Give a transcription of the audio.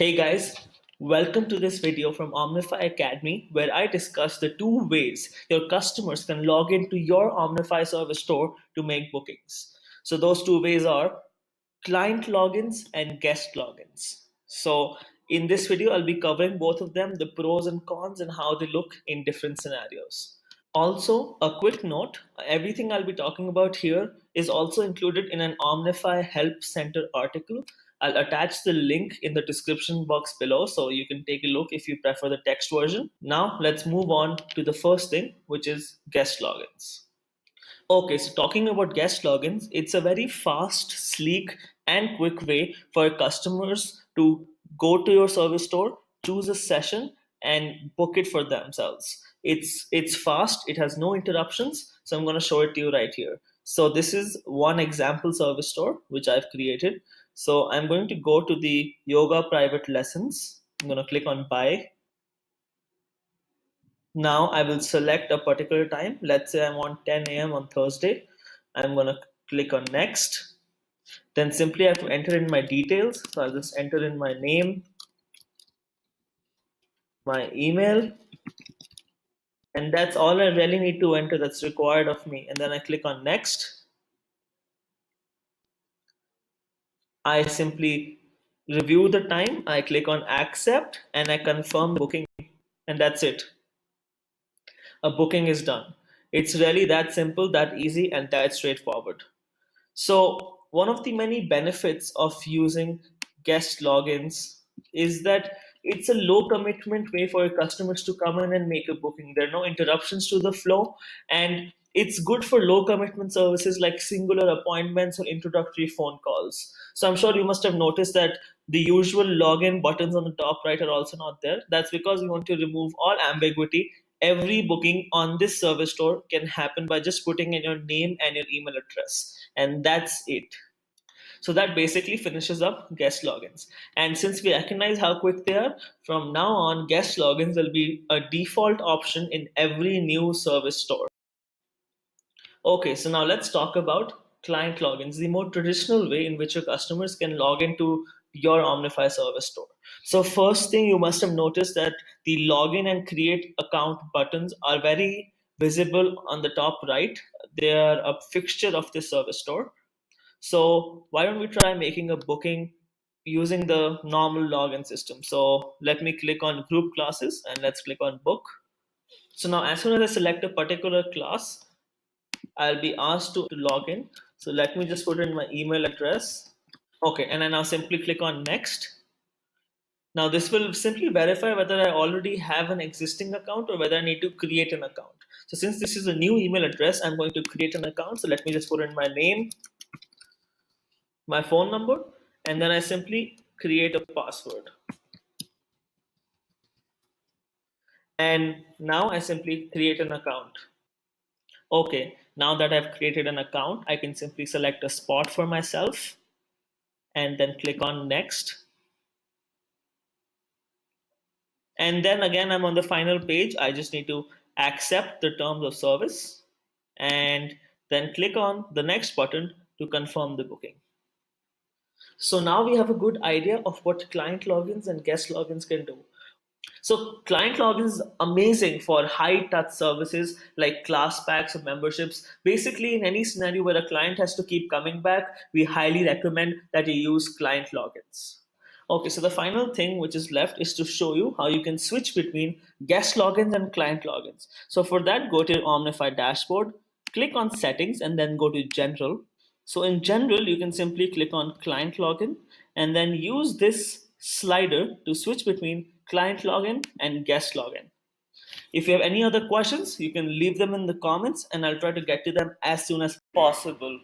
Hey guys, welcome to this video from Omnify Academy where I discuss the two ways your customers can log into your Omnify service store to make bookings. So those two ways are client logins and guest logins. So in this video, I'll be covering both of them, the pros and cons and how they look in different scenarios. Also, a quick note, everything I'll be talking about here is also included in an Omnify Help Center article. I'll attach the link in the description box below so you can take a look if you prefer the text version. Now, let's move on to the first thing, which is guest logins. Okay, so talking about guest logins, it's a very fast, sleek, and quick way for customers to go to your service store, choose a session, and book it for themselves. It's fast, it has no interruptions, so I'm going to show it to you right here. So this is one example service store which I've created. So I'm going to go to the yoga private lessons. I'm going to click on buy. Now I will select a particular time. Let's say I want 10 a.m. on Thursday. I'm going to click on next. Then simply I have to enter in my details. So I'll just enter in my name, my email, and that's all I really need to enter that's required of me. And then I click on next. I simply review the time. I click on accept and I confirm the booking, and that's it. A booking is done. It's really that simple, that easy, and that straightforward. So one of the many benefits of using guest logins is that it's a low commitment way for your customers to come in and make a booking. There are no interruptions to the flow, and it's good for low commitment services like singular appointments or introductory phone calls. So I'm sure you must have noticed that the usual login buttons on the top right are also not there. That's because we want to remove all ambiguity. Every booking on this service store can happen by just putting in your name and your email address, and that's it. So that basically finishes up guest logins. And since we recognize how quick they are, from now on, guest logins will be a default option in every new service store. Okay, so now let's talk about client logins, the more traditional way in which your customers can log into your Omnify service store. So first thing, you must have noticed that the login and create account buttons are very visible on the top right. They are a fixture of this service store. So why don't we try making a booking using the normal login system? So let me click on group classes and let's click on book. So now as soon as I select a particular class, I'll be asked to log in. So let me just put in my email address. Okay, and I now simply click on next. Now this will simply verify whether I already have an existing account or whether I need to create an account. So since this is a new email address, I'm going to create an account. So let me just put in my name, my phone number, and then I simply create a password. And now I simply create an account. Okay, now that I've created an account, I can simply select a spot for myself and then click on next. And then again, I'm on the final page. I just need to accept the terms of service and then click on the next button to confirm the booking. So now we have a good idea of what client logins and guest logins can do. So client login is amazing for high touch services like class packs or memberships. Basically, in any scenario where a client has to keep coming back, we highly recommend that you use client logins. Okay, so the final thing which is left is to show you how you can switch between guest logins and client logins. So for that, go to your Omnify dashboard, click on settings and then go to general. So in general, you can simply click on client login and then use this slider to switch between client login and guest login. If you have any other questions, you can leave them in the comments and I'll try to get to them as soon as possible.